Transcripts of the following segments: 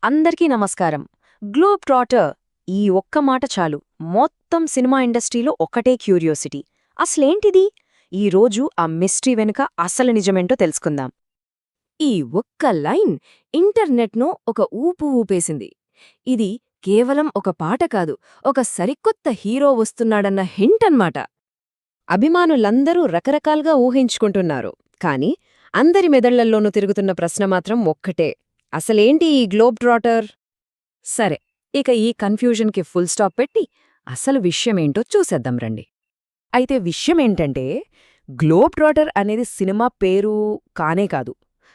అందరికీ నమస్కారం. Globe trotter ఈ ఒక్క మాట చాలు మొత్తం సినిమా ఇండస్ట్రీలో ఒకటే క్యూరియోసిటీ. అసలేంటిది? ఈరోజు ఆ మిస్టరీ వెనుక అసలు నిజమేంటో తెలుసుకుందాం. ఈ ఒక్క లైన్ ఇంటర్నెట్ను ఒక ఊపు ఊపేసింది. ఇది కేవలం ఒక పాట కాదు, ఒక సరికొత్త హీరో వస్తున్నాడన్న హింట్ అన్నమాట. అభిమానులందరూ రకరకాలుగా ఊహించుకుంటున్నారు, కాని అందరి మెదళ్లల్లోనూ తిరుగుతున్న ప్రశ్న మాత్రం ఒక్కటే: అసలేంటి ఈ గ్లోబ్ ట్రాటర్? సరే, ఇక ఈ కన్ఫ్యూజన్కి ఫుల్ స్టాప్ పెట్టి అసలు విషయమేంటో చూసేద్దాం రండి. అయితే విషయమేంటంటే, గ్లోబ్ ట్రాటర్ అనేది సినిమా పేరు కానే కాదు.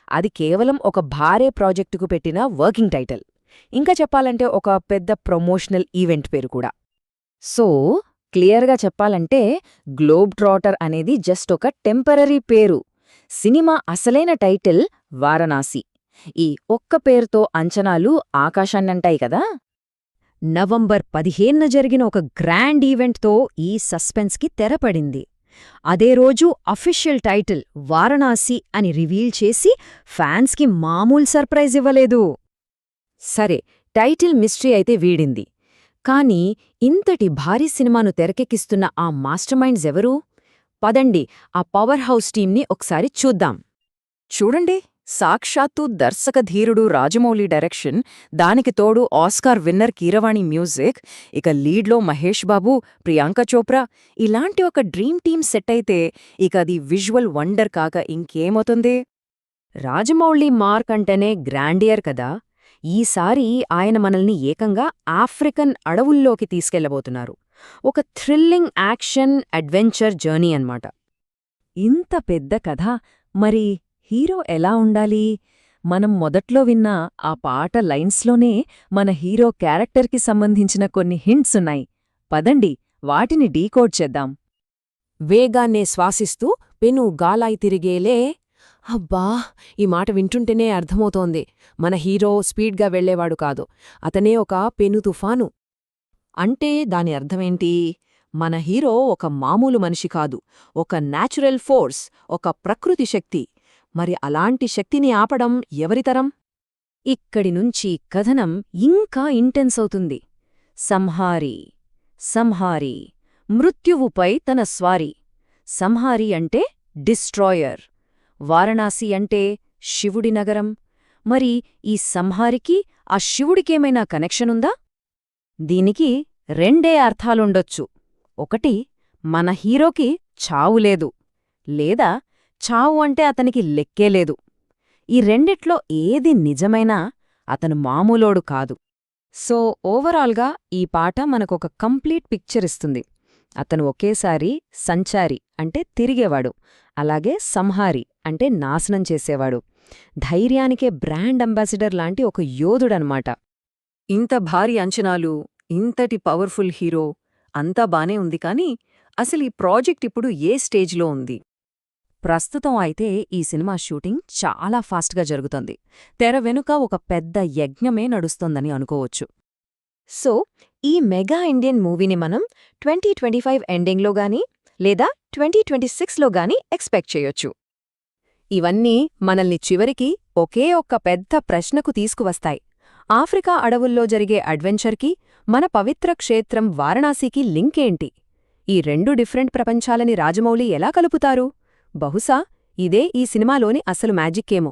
అది కేవలం ఒక భారీ ప్రాజెక్టుకు పెట్టిన వర్కింగ్ టైటిల్. ఇంకా చెప్పాలంటే ఒక పెద్ద ప్రమోషనల్ ఈవెంట్ పేరు కూడా. సో క్లియర్గా చెప్పాలంటే, గ్లోబ్ ట్రాటర్ అనేది జస్ట్ ఒక టెంపరరీ పేరు. సినిమా అసలైన టైటిల్ వారణాసి. ఈ ఒక్క పేరుతో అంచనాలు ఆకాశాన్నంటాయి కదా. నవంబర్ 15న జరిగిన ఒక గ్రాండ్ ఈవెంట్తో ఈ సస్పెన్స్కి తెరపడింది. అదే రోజు అఫీషియల్ టైటిల్ వారణాసి అని రివీల్ చేసి ఫ్యాన్స్కి మామూలు సర్ప్రైజ్ ఇవ్వలేదు. సరే, టైటిల్ మిస్టరీ అయితే వీడింది. కానీ ఇంతటి భారీ సినిమాను తెరకెక్కిస్తున్న ఆ మాస్టర్ మైండ్స్ ఎవరు? పదండి ఆ పవర్ హౌస్ టీంని ఒకసారి చూద్దాం. చూడండి, సాక్షాత్తు దర్శకధీరుడు రాజమౌళి డైరెక్షన్, దానికి తోడు ఆస్కార్ విన్నర్ కీరవాణి మ్యూజిక్, ఇక లీడ్లో మహేష్ బాబు, ప్రియాంక చోప్రా, ఇలాంటి ఒక డ్రీమ్ టీమ్ సెట్ అయితే ఇక అది విజువల్ వండర్ కాక ఇంకేమవుతుంది? రాజమౌళి మార్క్ అంటేనే గ్రాండియర్ కదా. ఈసారి ఆయన మనల్ని ఏకంగా ఆఫ్రికన్ అడవుల్లోకి తీసుకెళ్లబోతున్నారు. ఒక థ్రిల్లింగ్ యాక్షన్ అడ్వెంచర్ జర్నీ అన్నమాట. ఇంత పెద్ద కథ, మరి హీరో ఎలా ఉండాలి? మనం మొదట్లో విన్న ఆ పాట లైన్స్లోనే మన హీరో క్యారెక్టర్కి సంబంధించిన కొన్ని హింట్స్ ఉన్నాయి. పదండి వాటిని డీకోడ్ చేద్దాం. వేగాన్నే శ్వాసిస్తూ పెను గాలాయి తిరిగేలే. అబ్బా, ఈ మాట వింటుంటేనే అర్థమవుతోంది. మన హీరో స్పీడ్గా వెళ్లేవాడు కాదు, అతనే ఒక పెను తుఫాను. అంటే దాని అర్థమేంటి? మన హీరో ఒక మామూలు మనిషి కాదు, ఒక న్యాచురల్ ఫోర్స్, ఒక ప్రకృతి శక్తి. మరి అలాంటి శక్తిని ఆపడం ఎవరితరం? ఇక్కడి నుంచి కథనం ఇంకా ఇంటెన్స్ అవుతుంది. సంహారి, సంహారి, మృత్యువుపై తన స్వారీ. సంహారి అంటే డిస్ట్రాయర్, వారణాసి అంటే శివుడి నగరం. మరి ఈ సంహారికి ఆ శివుడికేమైనా కనెక్షనుందా? దీనికి రెండే అర్థాలుండొచ్చు. ఒకటి, మన హీరోకి చావులేదు, లేదా చావు అంటే అతనికి లెక్కేలేదు. ఈ రెండిట్లో ఏది నిజమైనా అతను మామూలోడు కాదు. సో ఓవరాల్గా ఈ పాట మనకొక కంప్లీట్ పిక్చర్ ఇస్తుంది. అతను ఒకేసారి సంచారి అంటే తిరిగేవాడు, అలాగే సంహారి అంటే నాశనం చేసేవాడు. ధైర్యానికే బ్రాండ్ అంబాసిడర్ లాంటి ఒక యోధుడనమాట. ఇంత భారీ అంచనాలు, ఇంతటి పవర్ఫుల్ హీరో, అంతా బానే ఉంది. కానీ అసలు ఈ ప్రాజెక్ట్ ఇప్పుడు ఏ స్టేజ్లో ఉంది? ప్రస్తుతం అయితే ఈ సినిమా షూటింగ్ చాలా ఫాస్ట్గా జరుగుతోంది. తెర వెనుక ఒక పెద్ద యజ్ఞమే నడుస్తోందని అనుకోవచ్చు. సో ఈ మెగా ఇండియన్ మూవీని మనం 2025 ఎండింగ్లో గానీ లేదా 2026లో గానీ ఎక్స్పెక్ట్ చేయొచ్చు. ఇవన్నీ మనల్ని చివరికి ఒకే ఒక్క పెద్ద ప్రశ్నకు తీసుకువస్తాయి. ఆఫ్రికా అడవుల్లో జరిగే అడ్వెంచర్కి మన పవిత్ర క్షేత్రం వారణాసికి లింకేంటి? ఈ రెండు డిఫరెంట్ ప్రపంచాలని రాజమౌళి ఎలా కలుపుతారు? బహుశా ఇదే ఈ సినిమాలోని అసలు మ్యాజిక్కేమో.